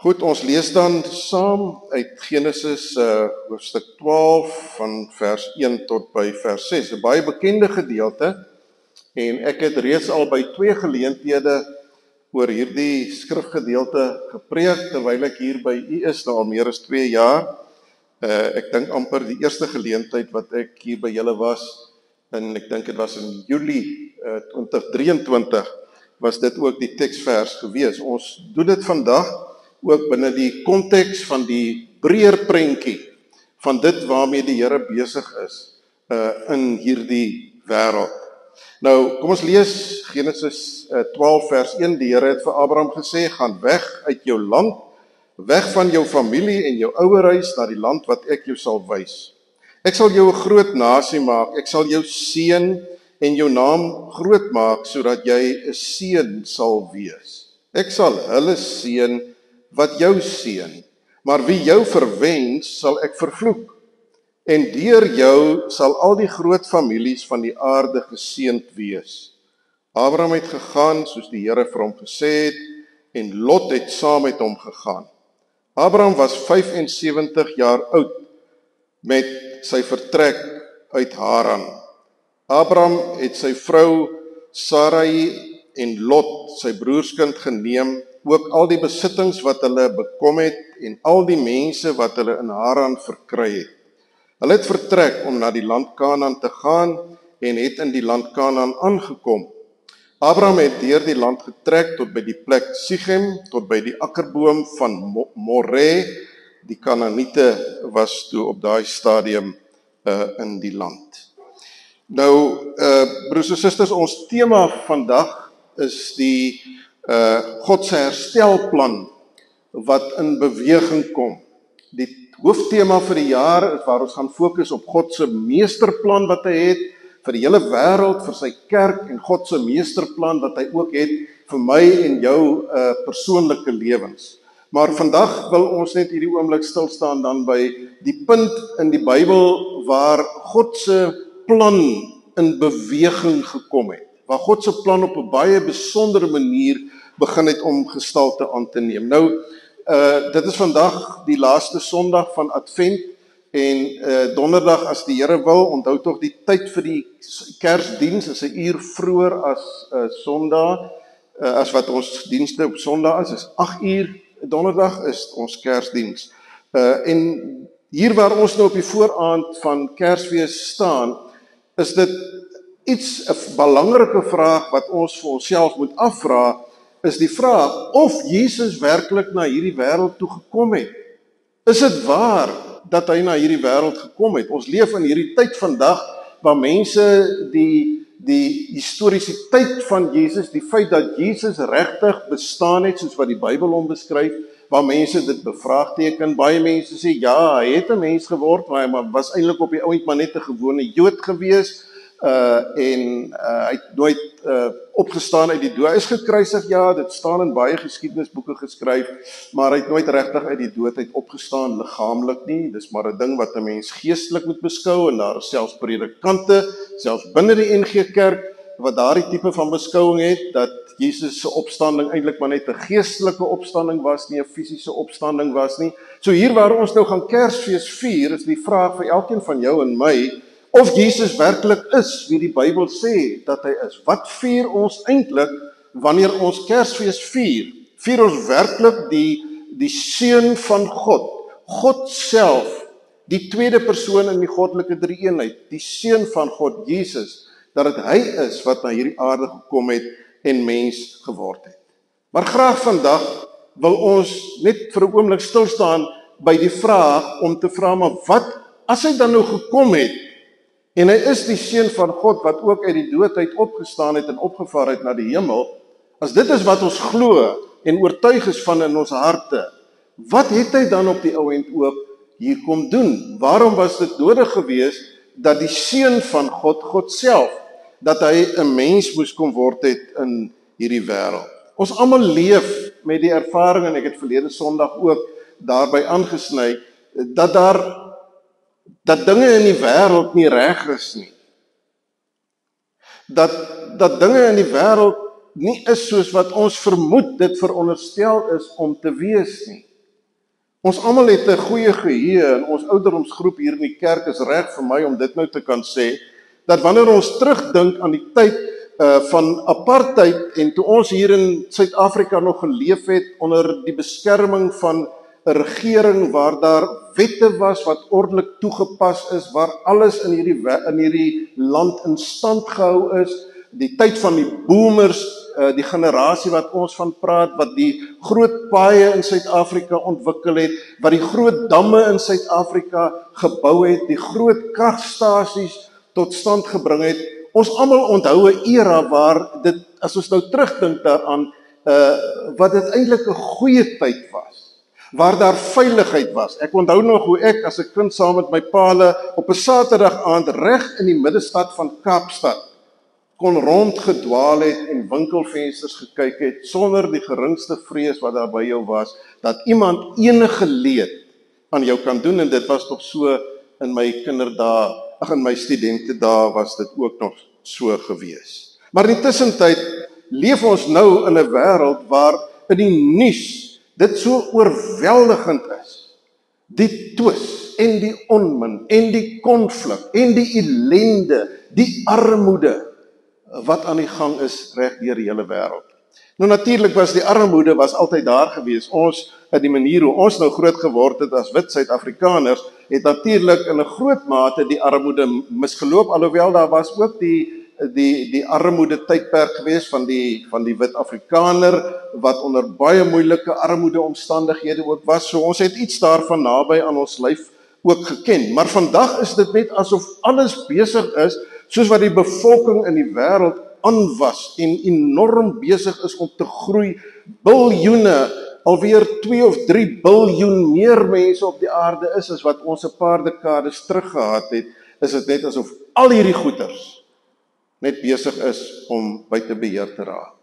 Goed, ons lees dan saam uit Genesis hoofstuk 12 van vers 1 tot by vers 6. 'n Baie bekende gedeelte en ek het reeds al by 2 geleenthede oor hierdie skrifgedeelte gepreek terwyl ek hier by u is nou al meer as 2 jaar. Ek dink amper die eerste geleentheid wat ek hier by julle was, en ek dink dit was in Julie 2023, was dit ook die teksvers gewees. Ons doen dit vandag ook binne die konteks van die breër prentjie van dit waarmee die Here besig is in hierdie wêreld. Nou, kom ons lees Genesis 12 vers 1. Die Here het vir Abraham gesê: "Gaan weg uit jou land, weg van jou familie en jou ouerhuis na die land wat ek jou sal wys. Ek sal jou 'n groot nasie maak, ek sal jou seën en jou naam groot maak sodat jy 'n seën sal wees. Ek sal hulle seën wat jou seën, maar wie jou verwens sal ek vervloek. En deur jou sal al die groot families van die aarde geseënd wees." Abraham het gegaan soos die Here vir hom gesê het, en Lot het saam met hom gegaan. Abraham was 75 jaar oud met sy vertrek uit Haran. Abraham het sy vrou Sarai en Lot, sy broerskind, geneem, ook al die besittings wat hulle bekom het en al die mense wat hulle in Haran verkry het. Hulle het vertrek om na die land Kanaan te gaan en het in die land Kanaan aangekom. Abraham het deur die land getrek tot by die plek Sichem, tot by die akkerboom van Moreh. Die Kanaaniete was toe op daai stadium in die land. Nou, broers en susters, ons tema vandag is die God se herstelplan wat in beweging kom. Die hooftema vir die jaar is waar ons gaan fokus op God se meesterplan wat hy het vir die hele wêreld, vir sy kerk, en God se meesterplan wat hy ook het vir my en jou persoonlike lewens. Maar vandag wil ons net hierdie oomblik stil staan dan by die punt in die Bybel waar God se plan in beweging gekom het, waar God se plan op 'n baie besondere manier begin het om gestalte aan te neem. Nou, dit is vandag die laaste Sondag van Advent, en donderdag, as die Here wil, onthou tog die tyd vir die Kersdiens is 'n uur vroeër as Sondag, as wat ons dienste op Sondag is 8 uur. Donderdag is ons Kersdiens. En hier waar ons nou op die vooraand van Kersfees staan, is dit 'n belangrike vraag wat ons vir onsself moet afvra, is die vraag of Jesus werklik na hierdie wêreld toe gekom het. Is dit waar dat hy na hierdie wêreld gekom het? Ons leef in hierdie tyd vandag waar mense die historisiteit van Jesus, die feit dat Jesus regtig bestaan het soos wat die Bybel hom beskryf, waar mense dit bevraagteken. Baie mense sê ja, hy het 'n mens geword, maar hy was eintlik op die ouend maar net 'n gewone Jood gewees. En hy het nooit opgestaan uit die dood. Hy is gekruisig, ja, dit staan in baie geskiedenisboeke geskryf, maar hy het nooit regtig uit die dood uit opgestaan liggaamlik nie. Dis maar 'n ding wat 'n mens geestelik moet beskou, en daar is selfs predikante, selfs binne die NG Kerk, wat daardie tipe van beskouing het, dat Jesus se opstanding eintlik maar net 'n geestelike opstanding was, nie 'n fisiese opstanding was nie. So hier waar ons nou gaan Kersfees vier, is die vraag vir elkeen van jou en my, of Jesus werklik is wie die Bybel sê dat hy is. Wat vier ons eintlik wanneer ons Kersfees vier? Vier ons werklik die seun van God, God self, die tweede persoon in die goddelike drie-eenheid, die seun van God, Jesus, dat dit hy is wat na hierdie aarde gekom het en mens geword het. Maar graag vandag wil ons net vir 'n oomblik stil staan by die vraag om te vra, maar wat as hy dan nou gekom het, en hy is die seun van God wat ook uit die dood uit opgestaan het en opgevaar het na die hemel, as dit is wat ons glo en oortuig is van in ons harte, wat het hy dan op die ou end ook hier kom doen? Waarom was dit nodig gewees dat die seun van God, God self, dat hy 'n mens moes kom word het in hierdie wêreld? Ons almal leef met die ervaring, en ek het verlede Sondag ook daarby aangesny, dat dinge in die wêreld nie reg is nie. Dat dinge in die wêreld nie is soos wat ons vermoed dit veronderstel is om te wees nie. Ons almal het 'n goeie geheue en ons ouderdomsgroep hier in die kerk is reg vir my om dit nou te kan sê, dat wanneer ons terugdink aan die tyd van apartheid en toe ons hier in Suid-Afrika nog geleef het onder die beskerming van 'n regering waar daar wette was wat ordelik toegepas is, waar alles in hierdie land in stand gehou is, die tyd van die boomers, die generasie wat ons van praat, wat die groot paaie in Suid-Afrika ontwikkel het, wat die groot damme in Suid-Afrika gebou het, die groot kragstasies tot stand gebring het. Ons almal onthou 'n era waar dit, as ons nou terugdink daaraan, wat dit eintlik 'n goeie tyd was, waar daar veiligheid was. Ek onthou nog hoe ek as 'n kind saam met my paale op 'n Saterdag aand reg in die middestad van Kaapstad kon rondgedwaal het en winkelvensters gekyk het sonder die geringste vrees wat daar by jou was, dat iemand enige leed aan jou kan doen, en dit was nog so in my kinderdae, in my studentedae was dit ook nog so gewees. Maar in die tussentyd leef ons nou in 'n wêreld waar in die nuus dit so oorweldigend is. Die twis en die onmin en die konflik en die ellende, die armoede wat aan die gang is reg deur die hele wêreld. Nou natuurlik was die armoede altyd daar gewees. Ons, in die manier hoe ons nou groot geword het as wit Suid-Afrikaners, het natuurlik in 'n groot mate die armoede misgeloop, alhoewel daar was ook die armoede tydperk gewees van die wit Afrikaner wat onder baie moeilike armoede omstandighede ook was. So ons het iets daarvan naby aan ons lyf ook geken. Maar vandag is dit net asof alles besig is, soos wat die bevolking in die wêreld aanwas en enorm besig is om te groei. Biljoene, alweer 2 of 3 biljoen meer mense op die aarde is as wat ons 'n paar dekades terug gehad het, is dit net asof al hierdie goeders net besig is om buite beheer te raak.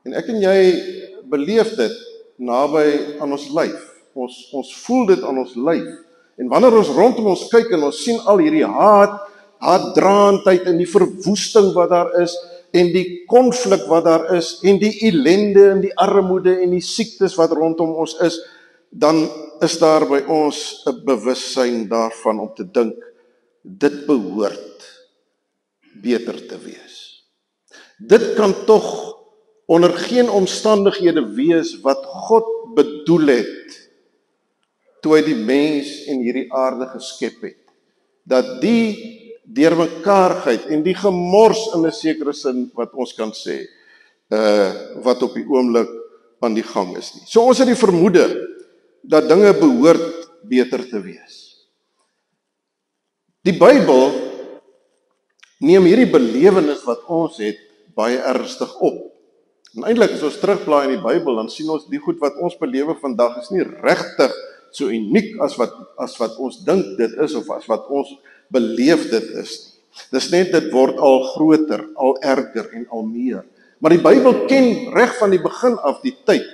En ek en jy beleef dit naby aan ons lyf. Ons voel dit aan ons lyf. En wanneer ons rondom ons kyk en ons sien al hierdie haatdraandheid en die verwoesting wat daar is, en die konflik wat daar is, en die ellende en die armoede en die siektes wat rondom ons is, dan is daar by ons 'n bewussyn daarvan om te dink, dit behoort beter te wees. Dit kan tog onder geen omstandighede wees wat God bedoel het toe hy die mens en hierdie aarde geskep het, dat die deurmekaarheid en die gemors in 'n sekere sin wat ons kan sê, wat op die oomblik aan die gang is nie. So ons het die vermoede dat dinge behoort beter te wees. Die Bybel neem hierdie belewenis wat ons het baie ernstig op. En eintlik as ons terugblaai in die Bybel, dan sien ons die goed wat ons belewe vandag is nie regtig so uniek as wat ons dink dit is, of as wat ons beleef dit is nie. Dis net dit word al groter, al erger en al meer. Maar die Bybel ken reg van die begin af die tyd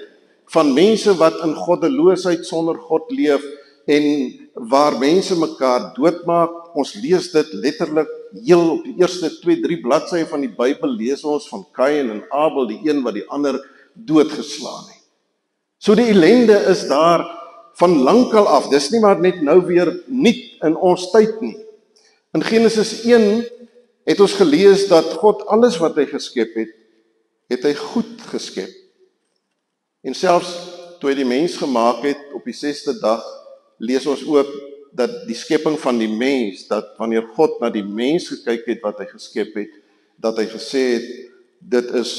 van mense wat in goddeloosheid sonder God leef en waar mense mekaar doodmaak. Ons lees dit letterlik heel op die eerste 2-3 bladsye van die Bybel lees ons van Kain en Abel, die een wat die ander doodgeslaan het. So die ellende is daar van lankal af. Dis nie maar net nou weer nuut in ons tyd nie. In Genesis 1 het ons gelees dat God alles wat hy geskep het hy goed geskep. En selfs toe hy die mens gemaak het op die 6de dag, lees ons ook dat die skepping van die mens, dat wanneer God na die mens gekyk het wat hy geskep het, dat hy gesê het, dit is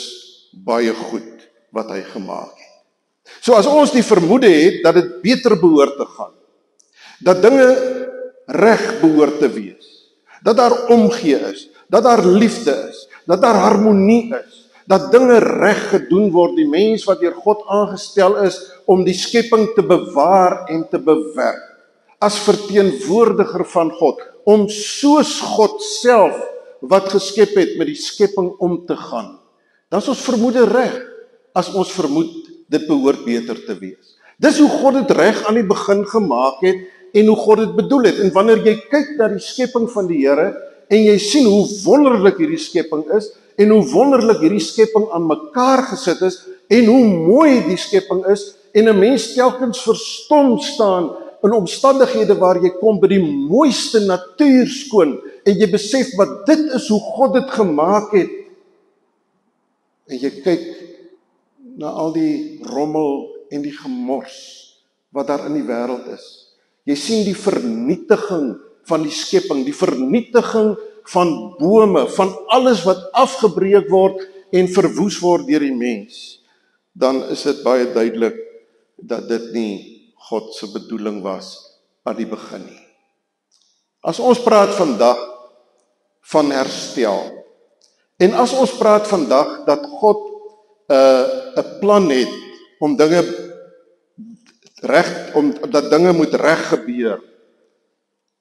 baie goed wat hy gemaak het. So as ons die vermoede het dat dit beter behoort te gaan, dat dinge reg behoort te wees, dat daar omgee is, dat daar liefde is, dat daar harmonie is, dat dinge reg gedoen word, die mens wat deur God aangestel is om die skepping te bewaar en te bewerk, as verteenwoordiger van God, om soos God self wat geskep het met die skepping om te gaan. Dan is ons vermoede reg, as ons vermoed dit behoort beter te wees. Dis hoe God dit reg aan die begin gemaak het en hoe God dit bedoel het. En wanneer jy kyk na die skepping van die Here en jy sien hoe wonderlik hierdie skepping is en hoe wonderlik hierdie skepping aan mekaar gesit is, en hoe mooi die skepping is, en 'n mens telkens verstom staan in omstandighede waar jy kom by die mooiste natuurskoon, en jy besef wat dit is hoe God dit gemaak het, en jy kyk na al die rommel en die gemors wat daar in die wêreld is. Jy sien die vernietiging van die skepping, die vernietiging van bome, van alles wat afgebreek word en verwoes word deur die mens. Dan is dit baie duidelik dat dit nie God se bedoeling was aan die begin nie. As ons praat vandag van herstel, en as ons praat vandag dat God 'n plan het om dinge dat dinge moet reg gebeur,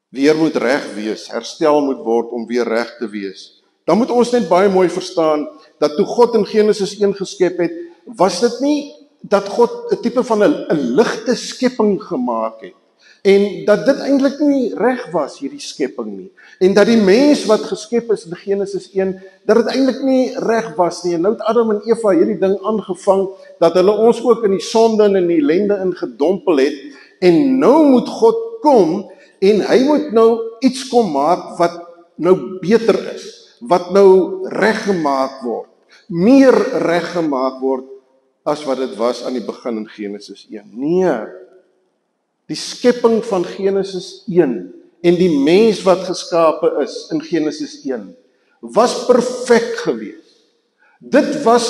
weer moet reg wees, herstel moet word om weer reg te wees, dan moet ons net baie mooi verstaan dat toe God in Genesis 1 geskep het, was dit nie dat God 'n tipe van 'n ligte skepping gemaak het, en dat dit eintlik nie reg was, hierdie skepping nie, en dat die mens wat geskep is in Genesis 1, dat dit eintlik nie reg was nie, en nou het Adam en Eva hierdie ding aangevang, dat hulle ons ook in die sonde en in die ellende ingedompel het, en nou moet God kom, en hy moet nou iets kom maak wat nou beter is, wat nou reggemaak word, meer reggemaak word, as wat dit was aan die begin in Genesis 1. Nee, die skepping van Genesis 1 en die mens wat geskape is in Genesis 1 was perfek geweest. Dit was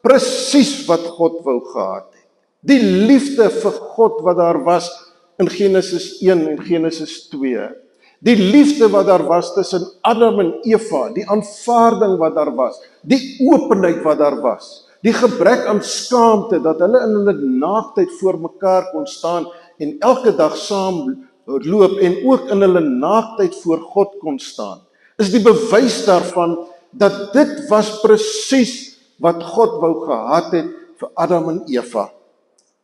presies wat God wou gehad het. Die liefde vir God wat daar was in Genesis 1 en Genesis 2. Die liefde wat daar was tussen Adam en Eva, die aanvaarding wat daar was, die openheid wat daar was, die gebrek aan skaamte, dat hulle in hulle naaktheid voor mekaar kon staan en elke dag saam loop en ook in hulle naaktheid voor God kon staan, is die bewys daarvan dat dit was presies wat God wou gehad het vir Adam en Eva.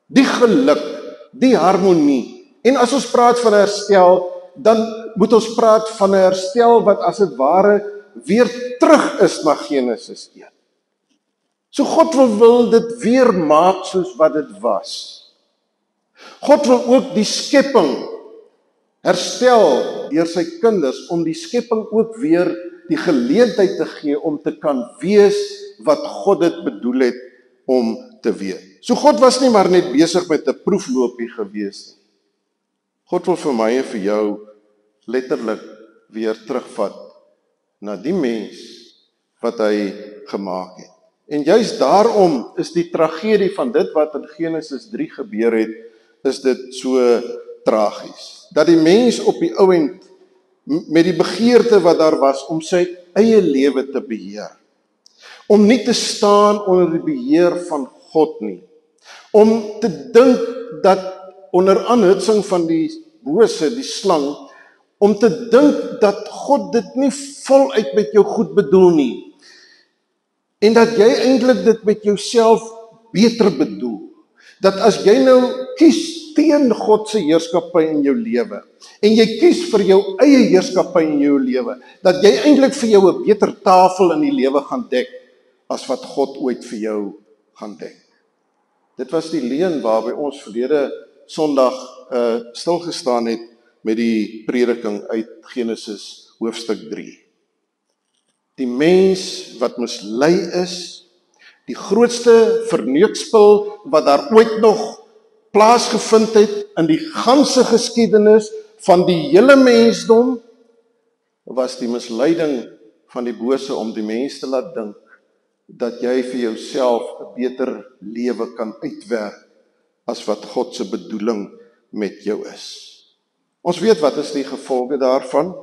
Die geluk, die harmonie. En as ons praat van herstel, dan moet ons praat van 'n herstel wat as dit ware weer terug is na Genesis 1. So God wil dit weer maak soos wat dit was. God wil ook die skepping herstel deur sy kinders, om die skepping ook weer die geleentheid te gee om te kan wees wat God dit bedoel het om te wees. So God was nie maar net besig met 'n proefloopie gewees nie. God wil vir my en vir jou letterlik weer terugvat na die mens wat hy gemaak het. En juist daarom is die tragedie van dit wat in Genesis 3 gebeur het, is dit so tragies. Dat die mens op die ou end met die begeerte wat daar was om sy eie lewe te beheer, om nie te staan onder die beheer van God nie, om te dink dat onder aanhitsing van die bose, die slang, om te dink dat God dit nie voluit met jou goed bedoel nie, en dat jy eintlik dit met jouself beter bedoel, dat as jy nou kies teen God se heerskappy in jou lewe, en jy kies vir jou eie heerskappy in jou lewe, dat jy eintlik vir jou 'n beter tafel in die lewe gaan dek, as wat God ooit vir jou gaan dek. Dit was die leuen waarby ons verlede Sondag stilgestaan het met die prediking uit Genesis hoofstuk 3. Die mens wat mislei is, die grootste verneukspel wat daar ooit nog plaasgevind het in die ganse geskiedenis van die hele mensdom, was die misleiding van die bose om die mens te laat dink dat jy vir jouself 'n beter lewe kan uitwerk as wat God se bedoeling met jou is. Ons weet wat is die gevolge daarvan,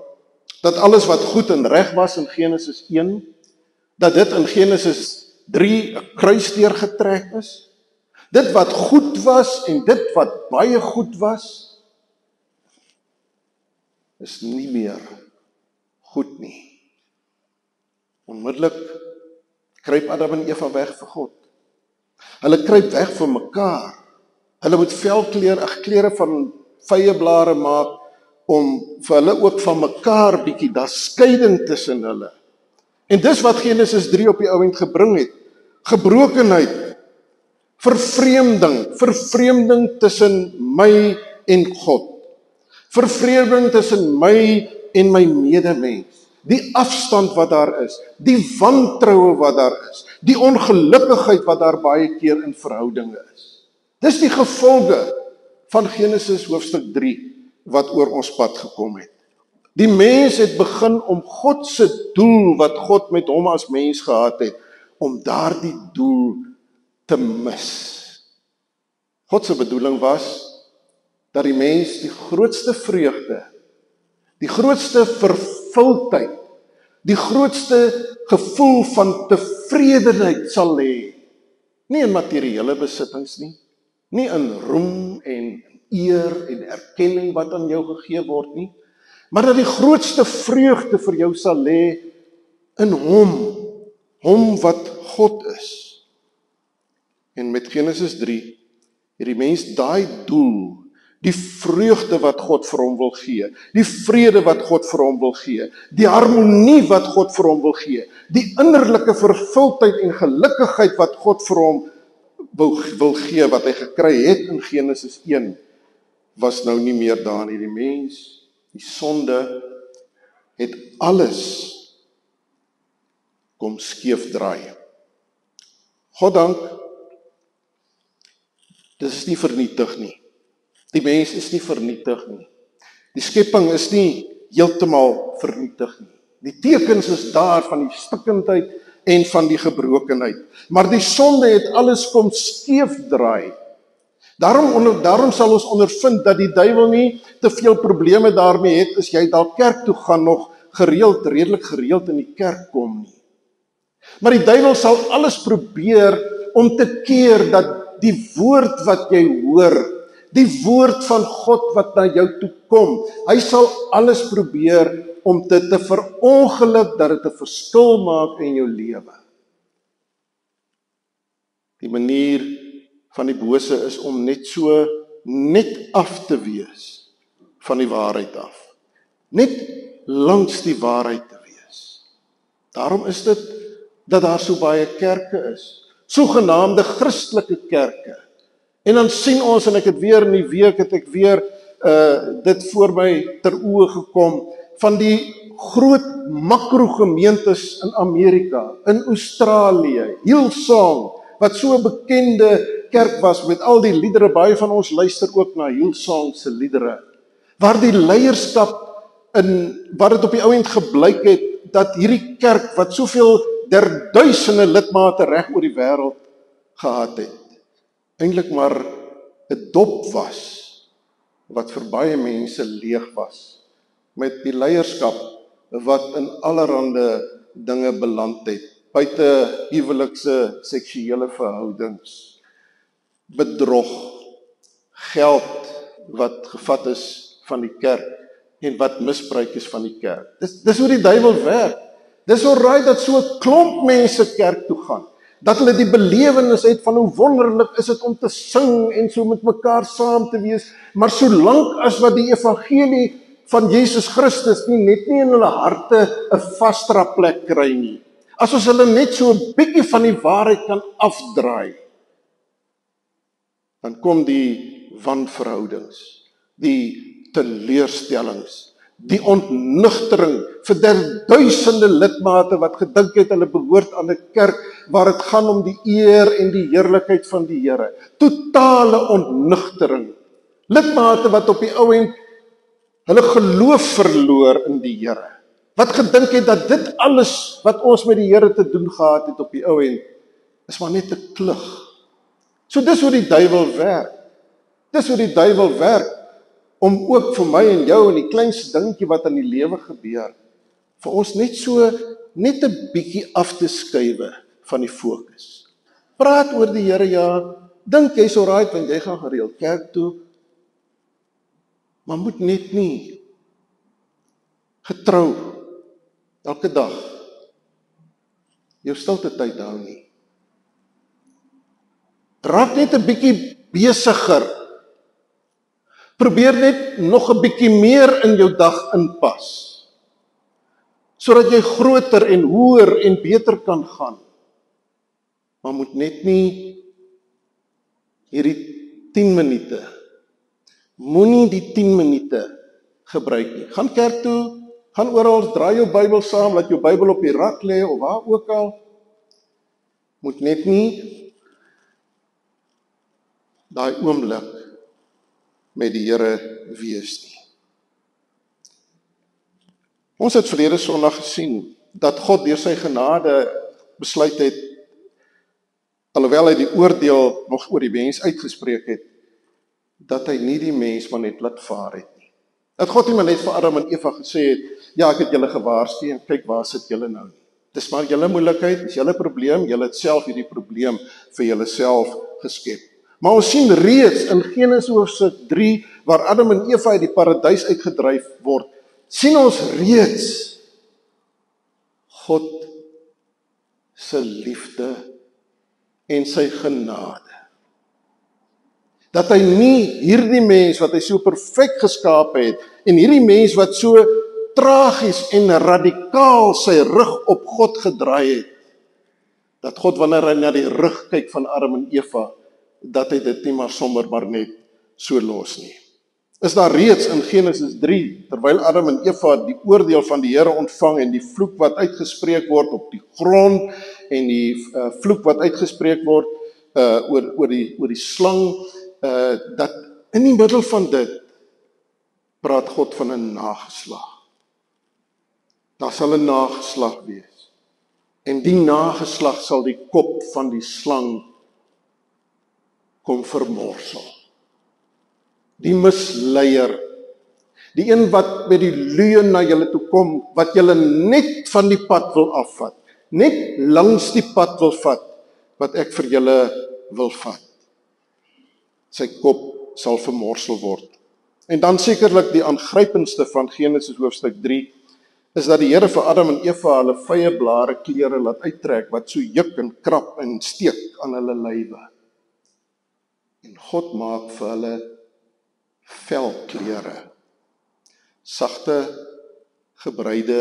dat alles wat goed en reg was in Genesis 1, dat dit in Genesis 3 'n kruis deurgetrek is. Dit wat goed was en dit wat baie goed was, is nie meer goed nie. Onmiddellik kruip Adam en Eva weg vir God. Hulle kruip weg vir mekaar. Hulle moet klere van vyeblare maak, om vir hulle ook van mekaar bietjie, daar skeiding tussen hulle. En dis wat Genesis 3 op die ou end gebring het. Gebrokenheid, vervreemding tussen my en God. Vervreemding tussen my en my medemens. Die afstand wat daar is, die wantroue wat daar is, die ongelukkigheid wat daar baie keer in verhoudinge is. Dis die gevolge van Genesis hoofstuk 3 wat oor ons pad gekom het. Die mens het begin om God se doel wat God met hom as mens gehad het, om daardie doel te mis. God se bedoeling was dat die mens die grootste vreugde, die grootste vervuldheid, die grootste gevoel van tevredenheid sal hê, nie in materiële besittings nie in roem en eer en erkenning wat aan jou gegee word nie, maar dat die grootste vreugde vir jou sal hê in hom wat God is. En met Genesis 3 het die mens daai doel, die vreugde wat God vir hom wil gee, die vrede wat God vir hom wil gee, die harmonie wat God vir hom wil gee, die innerlike vervuldheid en gelukkigheid wat God vir hom wil gee, wat hy gekry het in Genesis 1, was nou nie meer daar nie. Die mens, die sonde, het alles kom skeef draai. God dank, dit is nie vernietig nie. Die mens is nie vernietig nie. Die skepping is nie heeltemal vernietig nie. Die tekens is daar van die stikkindheid en van die gebrokenheid. Maar die sonde het alles kom skeef draai. Daarom sal ons ondervind dat die duiwel nie te veel probleme daarmee het as jy dalk kerk toe gaan nog redelik gereeld in die kerk kom nie. Maar die duiwel sal alles probeer om te keer dat die woord wat jy hoor, die woord van God wat na jou toe kom, hy sal alles probeer om dit te verongeluk, dat dit 'n verskil maak in jou lewe. Die manier van die bose is om net af te wees van die waarheid af. Net langs die waarheid te wees. Daarom is dit dat daar so baie kerke is, sogenaamde Christelike kerke. En dan sien ons, en ek het weer in die week, het ek weer dit voor my ter oë gekom, van die groot makrogemeentes in Amerika, in Australië, Hillsong, wat so 'n bekende kerk was, met al die liedere, baie van ons luister ook na Hillsong se liedere, waar die leierskap, waar dit op die ou end geblyk het, dat hierdie kerk, wat soveel duisende lidmate reg oor die wêreld gehad het, eintlik maar 'n dop was, wat vir baie mense leeg was, met die leierskap wat in allerhande dinge beland het, buite huwelikse seksuele verhoudings, bedrog, geld wat gevat is van die kerk, en wat misbruik is van die kerk. Dis hoe die duiwel werk. Dis alright dat so 'n klomp mense kerk toe gaan, dat hulle die belewenis het van hoe wonderlik is dit om te sing en so met mekaar saam te wees, maar solank as wat die evangelie van Jesus Christus net nie in hulle harte 'n vasdraplek kry nie, as ons hulle net so 'n bietjie van die waarheid kan afdraai, dan kom die wanverhoudings, die teleurstellings, die ontnugtering vir duisende lidmate wat gedink het hulle behoort aan 'n kerk waar dit gaan om die eer en die heerlikheid van die Here. Totale ontnugtering. Lidmate wat op die ou end hulle geloof verloor in die Here. Wat gedink het dat dit alles wat ons met die Here te doen gehad het op die ou end is maar net 'n klug. So dis hoe die duiwel werk. Dis hoe die duiwel werk, om ook vir my en jou in die kleinste dingetjie wat in die lewe gebeur, vir ons net 'n bietjie af te skuwe van die fokus. Praat oor die Here, ja, dink jy's alright, want jy gaan gereeld kerk toe, maar moet net nie getrou elke dag jou stilte tyd hou nie. Raak net 'n bietjie besiger. Probeer net nog 'n bietjie meer in jou dag inpas, sodat jy groter en hoër en beter kan gaan. Maar moet net nie hierdie 10 minute, moenie die 10 minute gebruik nie. Gaan kerk toe, gaan oral, draai jou Bybel saam, laat jou Bybel op die rak lê, of waar ook al, moet net nie daai oomblik met die Here wees nie. Ons het verlede Sondag gesien, dat God deur sy genade besluit het, alhoewel hy die oordeel nog oor die mens uitgespreek het, dat hy nie die mens maar net laat vaar het nie. Dat God nie maar net vir Adam en Eva gesê het, ja, ek het julle gewaarsku en kyk waar sit julle nou nie. Dis maar julle moeilikheid, dis julle probleem, julle het self hierdie probleem vir julle self geskep. Maar ons sien reeds in Genesis hoofstuk 3, waar Adam en Eva uit die paradys uitgedryf word, sien ons reeds God se liefde en sy genade. Dat hy nie hierdie mens wat hy so perfek geskaap het, en hierdie mens wat so tragies en radikaal sy rug op God gedraai het, dat God wanneer hy na die rug kyk van Adam en Eva, dat hy dit nie maar sommer maar net so los nie. Is daar reeds in Genesis 3, terwyl Adam en Eva die oordeel van die Here ontvang en die vloek wat uitgespreek word op die grond en die vloek wat uitgespreek word oor die slang, dat in die middel van dit praat God van 'n nageslag. Daar sal 'n nageslag wees. En die nageslag sal die kop van die slang kom vermorsel. Die misleier, die een wat met die leuen na julle toe kom, wat julle net van die pad wil afvat, net langs die pad wil vat, wat ek vir julle wil vat. Sy kop sal vermorsel word. En dan sekerlik die aangrypendste van Genesis hoofstuk 3, is dat die Here vir Adam en Eva hulle vye blare klere laat uittrek, wat so juk en krap en steek aan hulle lywe. En God maak vir hulle velklere, sagte, gebreide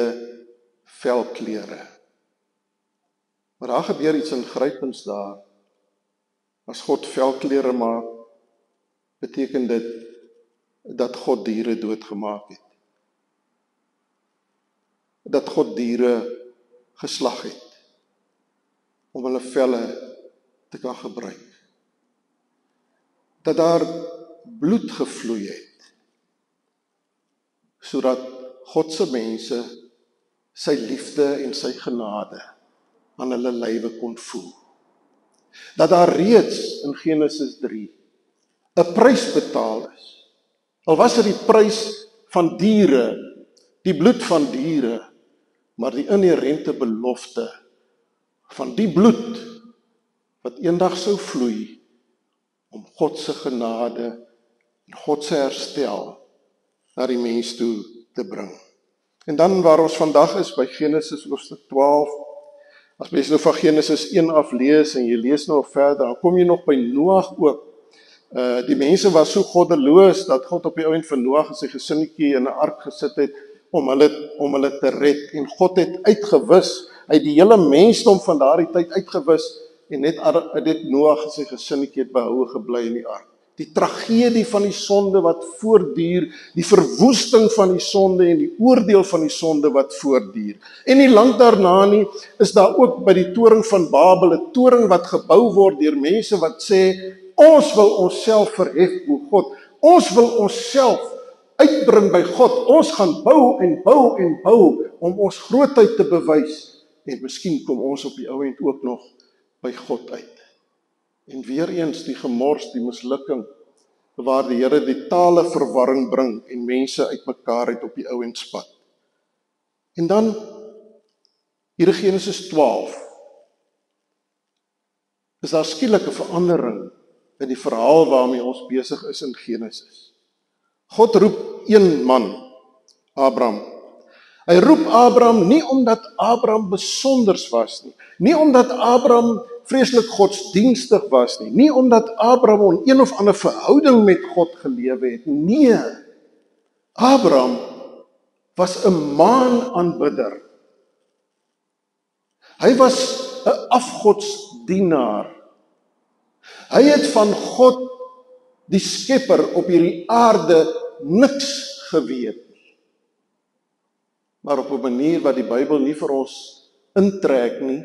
velklere. Maar daar gebeur iets ingrypends daar. As God velklere maak, beteken dit dat God diere doodgemaak het. Dat God diere geslag het om hulle velle te kan gebruik. Dat daar bloed gevloei het, sodat God se mense sy liefde en sy genade aan hulle lywe kon voel. Dat daar reeds in Genesis 3 'n prys betaal is. Al was dit die prys van diere, die bloed van diere, maar die inherente belofte van die bloed wat eendag sou vloei om God se genade en God se herstel na die mens toe te bring. En dan waar ons vandag is by Genesis hoofstuk 12, as mens nou van Genesis 1 af lees en jy lees nou verder, dan kom jy nog by Noag ook. Die mense was so goddeloos dat God op die ou end vir Noag en sy gesinnetjie in 'n ark gesit het om hulle te red. En God het uitgewis, hy het die hele mensdom van daardie tyd uitgewis en net Noag en sy gesinnetjie het behoue gebly in die ark. Die tragedie van die sonde wat voortduur, die verwoesting van die sonde en die oordeel van die sonde wat voortduur. En nie lank daarna nie, is daar ook by die toring van Babel 'n toring wat gebou word deur mense wat sê, ons wil onsself verhef bo God, ons wil onsself uitbring by God, ons gaan bou en bou en bou om ons grootheid te bewys, en miskien kom ons op die ou end ook nog by God uit. En weer eens die gemors, die mislukking, waar die Here die tale verwarring bring en mense uitmekaar uit op die ou end spat. En dan hier in Genesis 12 is daar skielik 'n verandering in die verhaal waarmee ons besig is in Genesis. God roep een man, Abraham. Hy roep Abraham nie omdat Abraham besonders was nie, nie omdat Abraham vreeslik godsdienstig was nie, nie omdat Abraham 'n of ander verhouding met God gelewe het. Nee, Abraham was 'n maanaanbidder. Hy was 'n afgodsdienaar. Hy het van God, die skepper op hierdie aarde, niks geweet nie. Maar op 'n manier wat die Bybel nie vir ons intrek nie,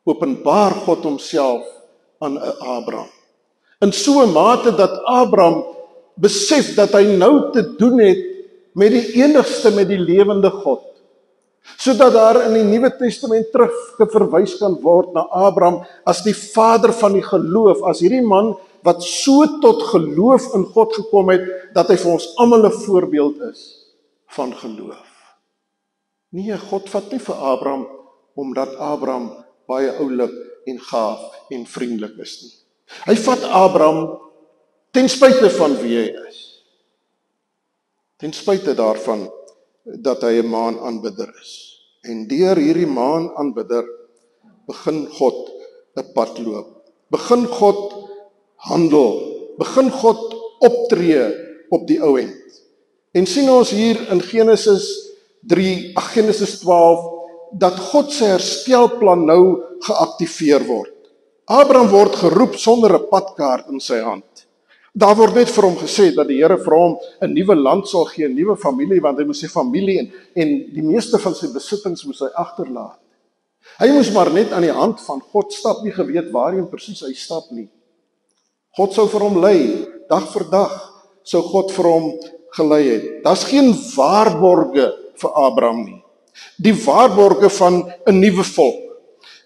openbaar God homself aan Abraham. In so 'n mate dat Abraham besef dat hy nou te doen het met die enigste, met die lewende God. Sodat daar in die Nuwe Testament terugverwys kan word na Abraham as die vader van die geloof, as hierdie man wat so tot geloof in God gekom het, dat hy vir ons almal 'n voorbeeld is van geloof. Nee, God vat nie vir Abraham, omdat Abraham baie oulik en gaaf en vriendelik is nie. Hy vat Abraham ten spyte van wie hy is. Ten spyte daarvan dat hy 'n maanaanbidder is. En deur hierdie maanaanbidder begin God 'n pad loop. Begin God handel. Begin God optree op die ou end. En sien ons hier in Genesis 12 dat God se herstelplan nou geaktiveer word. Abraham word geroep sonder 'n padkaart in sy hand. Daar word net vir hom gesê dat die Here vir hom 'n nuwe land sal gee, 'n nuwe familie, want hy moes sy familie en die meeste van sy besittings moes hy agterlaat. Hy moes maar net aan die hand van God stap, nie geweet waarheen presies hy stap nie. God sou vir hom lei, dag vir dag sou God vir hom gelei het. Daar's geen waarborge vir Abraham nie. Die waarborge van 'n nuwe volk,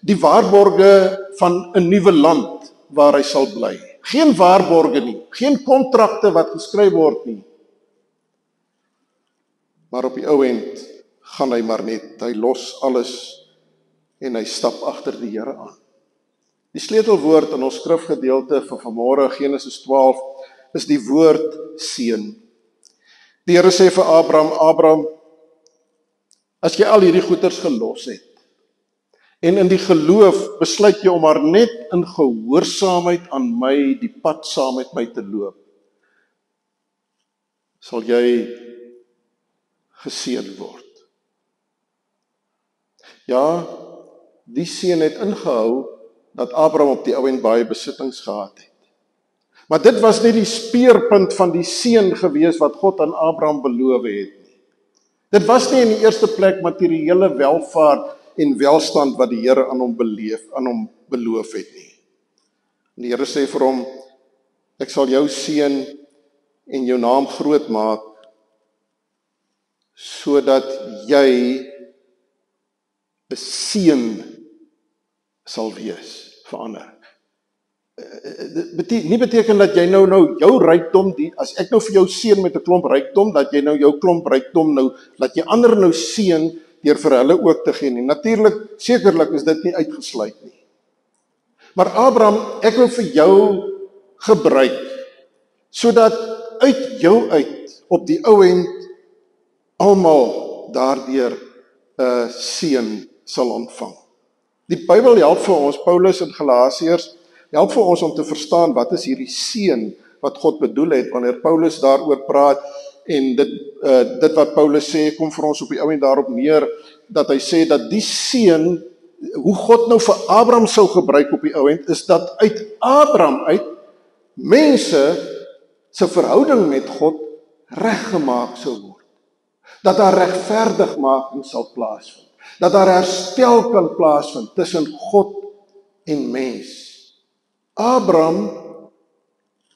die waarborge van 'n nuwe land waar hy sal bly. Geen waarborge nie, geen kontrakte wat geskryf word nie. Maar op die ou end gaan hy maar net, hy los alles en hy stap agter die Here aan. Die sleutelwoord in ons skrifgedeelte van vanmôre, Genesis 12, is die woord seën. Die Here sê vir Abraham, Abraham, as jy al hierdie goeders gelos het, en in die geloof besluit jy om maar net in gehoorsaamheid aan my, die pad saam met my te loop, sal jy geseën word. Ja, die seën het ingehou dat Abraham op die ou end baie besittings gehad het. Maar dit was nie die speerpunt van die seën gewees wat God aan Abraham beloof het nie. Dit was nie in die eerste plek materiële welvaart en welstand wat die Here aan hom beloof het nie. En die Here sê vir hom, ek sal jou seën en jou naam groot maak, sodat jy 'n seën sal wees vir ander. Nie beteken dat jy nou jou rykdom, as ek nou vir jou seën met 'n klomp rykdom, dat jy nou jou klomp rykdom nou, dat jy ander nou seën deur vir hulle ook te gee nie. Natuurlik, sekerlik is dit nie uitgesluit nie. Maar Abraham, ek wil vir jou gebruik, sodat uit jou uit, op die ou end, almal daardeur 'n seën sal ontvang. Die Bybel help vir ons, Paulus in Galasiërs, help vir ons om te verstaan wat is hierdie seën wat God bedoel het, wanneer Paulus daaroor praat, en dit wat Paulus sê, kom vir ons op die ou end daarop neer, dat hy sê dat die seën, hoe God nou vir Abraham sou gebruik op die ou end, is dat uit Abraham uit, mense se verhouding met God reggemaak sou word. Dat daar regverdigmaking sal plaasvind. Dat daar herstel kan plaasvind tussen God en mens. Abraham,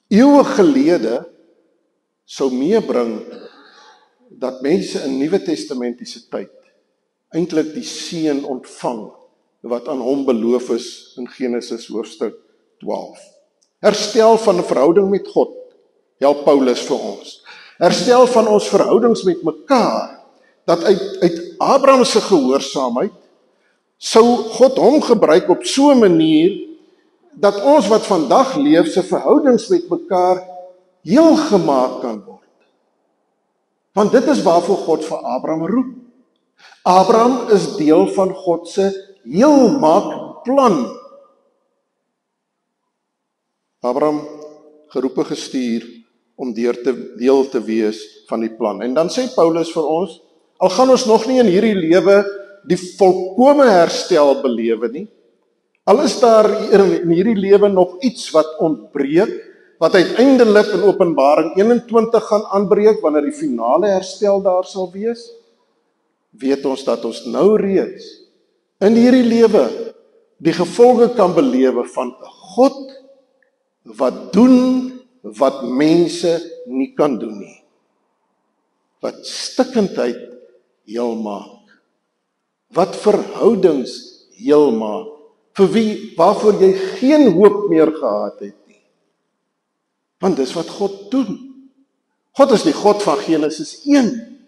eeue gelede, sou meebring dat mense in Nuwe Testamentiese tyd eintlik die seën ontvang wat aan hom beloof is in Genesis hoofstuk 12. Herstel van 'n verhouding met God, help Paulus vir ons. Herstel van ons verhoudings met mekaar, dat uit Abraham se gehoorsaamheid sou God hom gebruik op so 'n manier dat ons wat vandag leef se verhoudings met mekaar heel gemaak kan word. Want dit is waarvoor God vir Abraham roep. Abraham is deel van God se heelmaakplan. Abraham geroepe gestuur om deel te wees van die plan. En dan sê Paulus vir ons, al gaan ons nog nie in hierdie lewe die volkome herstel belewe nie, al is daar in hierdie lewe nog iets wat ontbreek, wat uiteindelik in Openbaring 21 gaan aanbreek, wanneer die finale herstel daar sal wees, weet ons dat ons nou reeds in hierdie lewe die gevolge kan belewe van 'n God wat doen wat mense nie kan doen nie. Wat stikkindheid heel maak. Wat verhoudings heel maak. Vir wie, waarvoor jy geen hoop meer gehad het nie. Want dis wat God doen. God is die God van Genesis 1.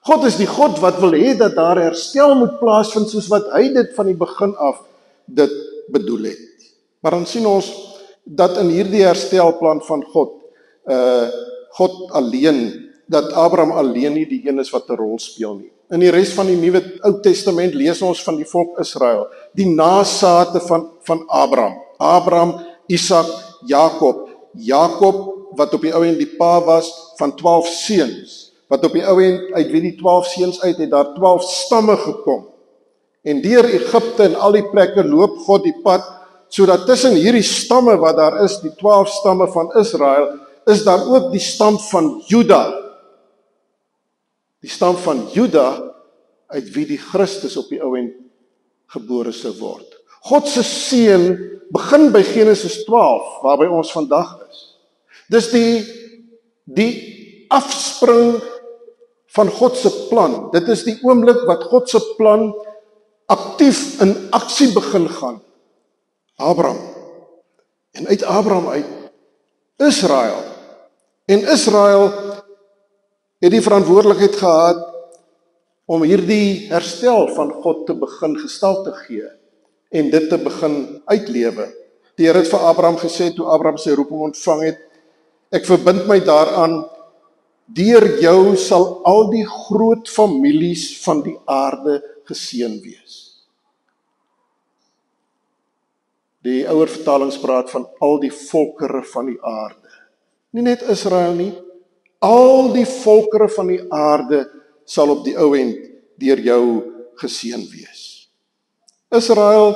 God is die God wat wil hê dat daar herstel moet plaasvind soos wat hy dit van die begin af dit bedoel het. Maar dan sien ons dat in hierdie herstelplan van God, God alleen, dat Abraham alleen nie die een is wat 'n rol speel nie. In die res van die Ou Testament lees ons van die volk Israel, die nageslagte van Abraham. Abraham, Isak, Jakob. Jakob wat op die ou end die pa was van 12 seuns, wat op die ou end uit wie die 12 seuns uit het daar 12 stamme gekom. En deur Egipte en al die plekke loop God die pad, sodat tussen hierdie stamme wat daar is, die 12 stamme van Israel, is daar ook die stam van Juda. Die stam van Juda, uit wie die Christus op die ou end gebore sou word. God se seën begin by Genesis 12, waarby ons vandag is. Dis die afspring van God se plan. Dit is die oomblik wat God se plan aktief in aksie begin gaan. Abraham. En uit Abraham uit Israel. En Israel het die verantwoordelikheid gehad om hierdie herstel van God te begin gestalte gee en dit te begin uitlewe. Die Here het vir Abraham gesê toe Abraham sy roeping ontvang het, ek verbind my daaraan, deur jou sal al die groot families van die aarde geseën wees. Die ouer vertalings praat van al die volkere van die aarde. Nie net Israel nie, al die volkere van die aarde sal op die ou end deur jou geseën wees. Israel,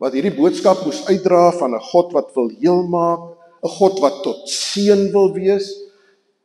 wat hierdie boodskap moes uitdra van 'n God wat wil heel maak, 'n God wat tot seën wil wees,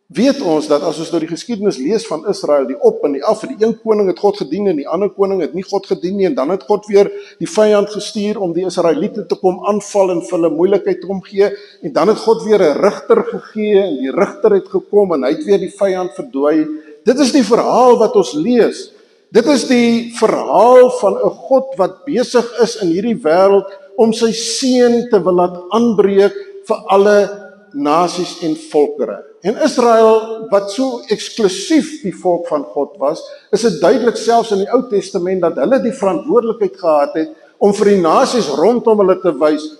weet ons dat as ons nou die geskiedenis lees van Israel, die op en die af, die een koning het God gedien en die ander koning het nie God gedien nie, en dan het God weer die vyand gestuur om die Israeliete te kom aanval en vir hulle moeilikheid omgee, en dan het God weer 'n rigter gegee, en die rigter het gekom en hy het weer die vyand verdooi. Dit is die verhaal wat ons lees. Dit is die verhaal van 'n God wat besig is in hierdie wêreld om sy seën te wil laat aanbreek vir alle nasies en volkere. En Israel, wat so eksklusief die volk van God was, is dit duidelik selfs in die Ou Testament dat hulle die verantwoordelikheid gehad het om vir die nasies rondom hulle te wys,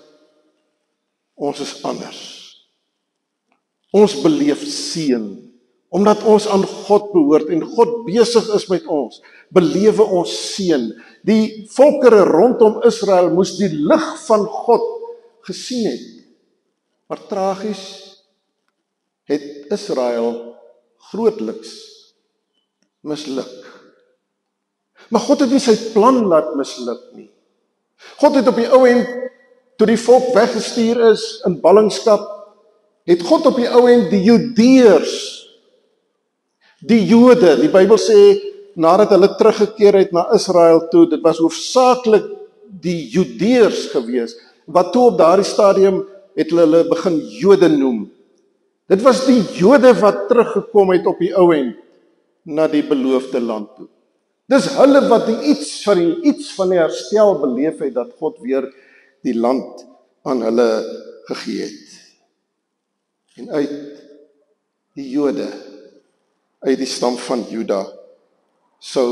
ons is anders. Ons beleef seën, omdat ons aan God behoort en God besig is met ons, belewe ons seën. Die volkere rondom Israel moes die lig van God gesien het. Maar tragies het Israel grootliks misluk. Maar God het nie sy plan laat misluk nie. God het op die ou end, toe die volk weggestuur is in ballingskap, het God op die ou end die Judeërs, die Jode, die Bybel sê, nadat hulle teruggekeer het na Israel toe, dit was hoofsaaklik die Judeërs gewees, wat toe op daardie stadium het hulle begin Jode noem. Dit was die Jode wat teruggekom het op die ou end na die beloofde land toe. Dis hulle wat iets van die herstel beleef het, dat God weer die land aan hulle gegee het. En uit die Jode, uit die stam van Juda, sou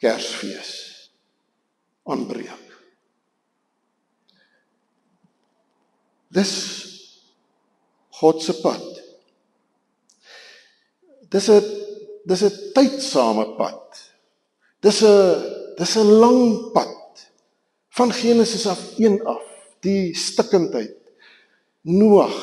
Kersfees aanbreek. Dis God se pad. Dis 'n tydsame pad. Dis 'n lang pad. Van Genesis af 1 af, die stikkindheid, Noag,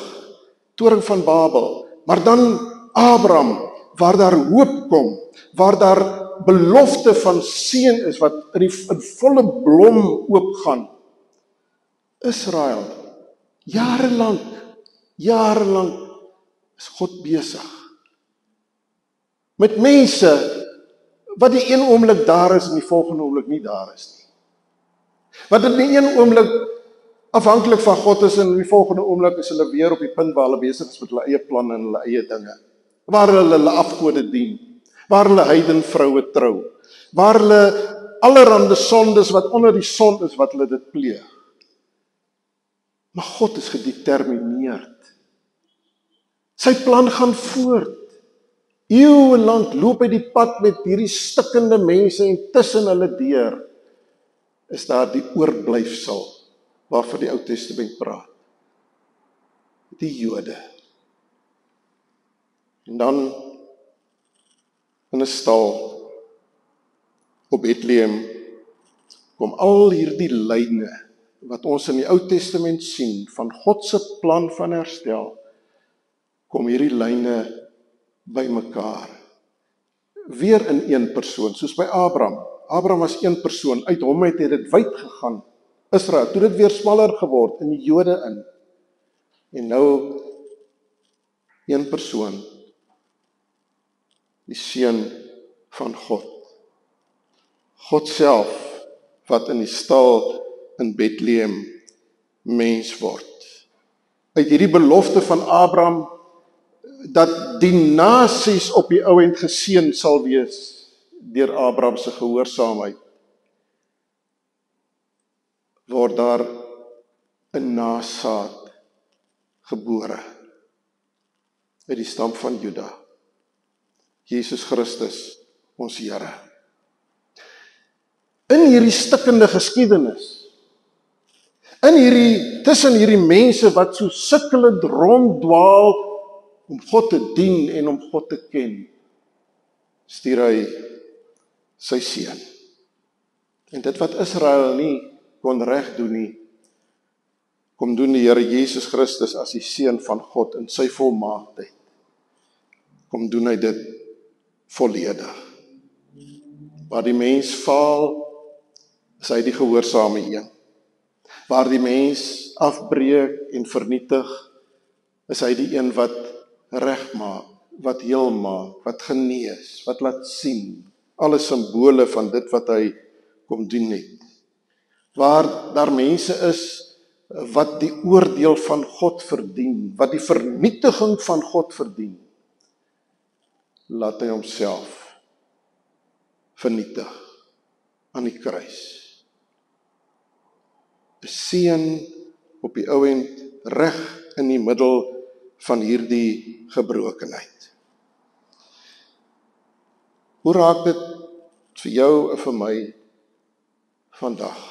toring van Babel, maar dan Abraham, waar daar hoop kom, waar daar belofte van seën is wat in volle blom oopgaan. Israel, jarelang is God besig met mense wat die een oomblik daar is en die volgende oomblik nie daar is nie. Wat in die een oomblik afhanklik van God is en in die volgende oomblik is hulle weer op die punt waar hulle besig is met hulle eie planne en hulle eie dinge. Waar hulle afgode dien, waar hulle heidenvroue trou, waar hulle allerhande sondes wat onder die son is wat hulle dit pleeg. Maar God is gedetermineerd. Sy plan gaan voort. Eeuwenlang loop hy die pad met hierdie stikkende mense en tussen hulle deur is daar die oorblyfsel waarvan die Ou Testament praat. Die Jode. En dan in 'n stal op Bethlehem kom al hierdie lyne wat ons in die Ou Testament sien van God se plan van herstel, kom hierdie lyne bymekaar. Weer in een persoon, soos by Abraham. Abraham was een persoon, uit hom het dit wyd gegaan. Israel, toe dit weer smaller geword in die Jode in. En nou een persoon, die seun van God. God self wat in die stal in Bethlehem mens word. Uit hierdie belofte van Abraham dat die nasies op die ou end geseën sal wees deur Abraham se gehoorsaamheid, word daar 'n nasaad gebore uit die stam van Juda. Jesus Christus, ons Here. In hierdie stikkende geskiedenis, tussen hierdie mense wat so sukkelend ronddwaal om God te dien en om God te ken, stuur hy sy seun. En dit wat Israel nie kon reg doen nie, kom doen die Here Jesus Christus as die seun van God in sy volmaaktheid. Kom doen hy dit volledig. Waar die mens faal, is hy die gehoorsame een. Waar die mens afbreek en vernietig, is hy die een wat regmaak, wat heel maak, wat genees, wat laat sien, alle simbole van dit wat hy kom doen het. Waar daar mense is wat die oordeel van God verdien, wat die vernietiging van God verdien, laat hy homself vernietig aan die kruis. 'n Seun op die ou end reg in die middel van hierdie gebrokenheid. Hoe raak dit vir jou en vir my vandag?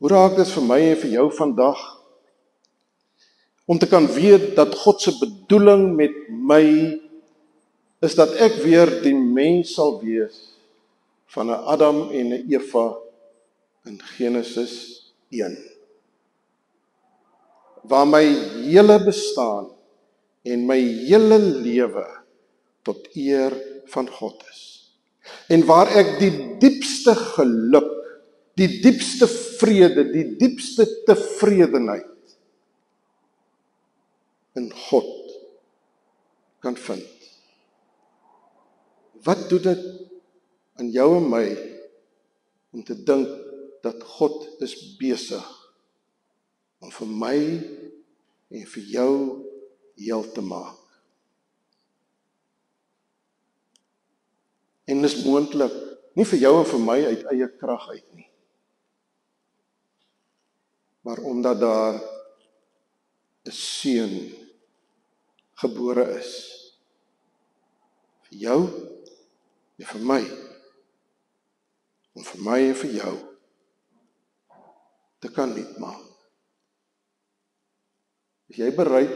Hoe raak dit vir my en vir jou vandag om te kan weet dat God se bedoeling met my is dat ek weer die mens sal wees van 'n Adam en 'n Eva in Genesis 1. Waar my hele bestaan en my hele lewe tot eer van God is. En waar ek die diepste geluk, die diepste vrede, die diepste tevredenheid in God kan vind. Wat doen dit aan jou en my om te dink dat God is besig om vir my en vir jou heel te maak? En dis moontlik, nie vir jou en vir my uit eie krag uit nie, maar omdat daar 'n seun gebore is. Vir jou en vir my. Om vir my en vir jou te kan nuut maak. Is jy bereid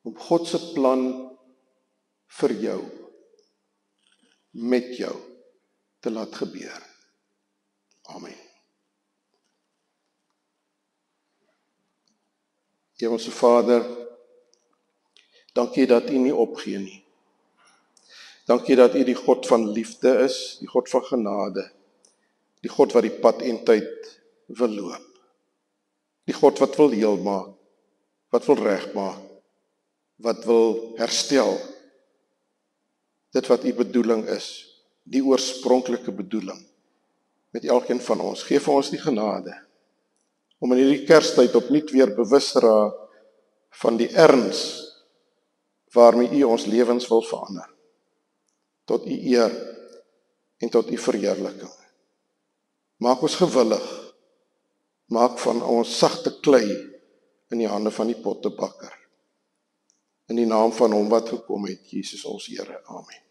om God se plan vir jou, met jou, te laat gebeur? Amen. Hemelse Vader, dankie dat U nie opgee nie. Dankie dat U die God van liefde is, die God van genade. Die God wat die pad en tyd wil loop. Die God wat wil heel maak, wat wil regmaak, wat wil herstel. Dit wat u bedoeling is, die oorspronklike bedoeling, met elkeen van ons. Geef vir ons die genade, om in hierdie Kerstyd opnuut weer bewus te raak van die erns waarmee u ons lewens wil verander, tot u eer en tot u verheerliking. Maak ons gewillig, maak van ons sagte klei in die hande van die pottebakker. In die naam van hom wat gekom het, Jesus ons Here. Amen.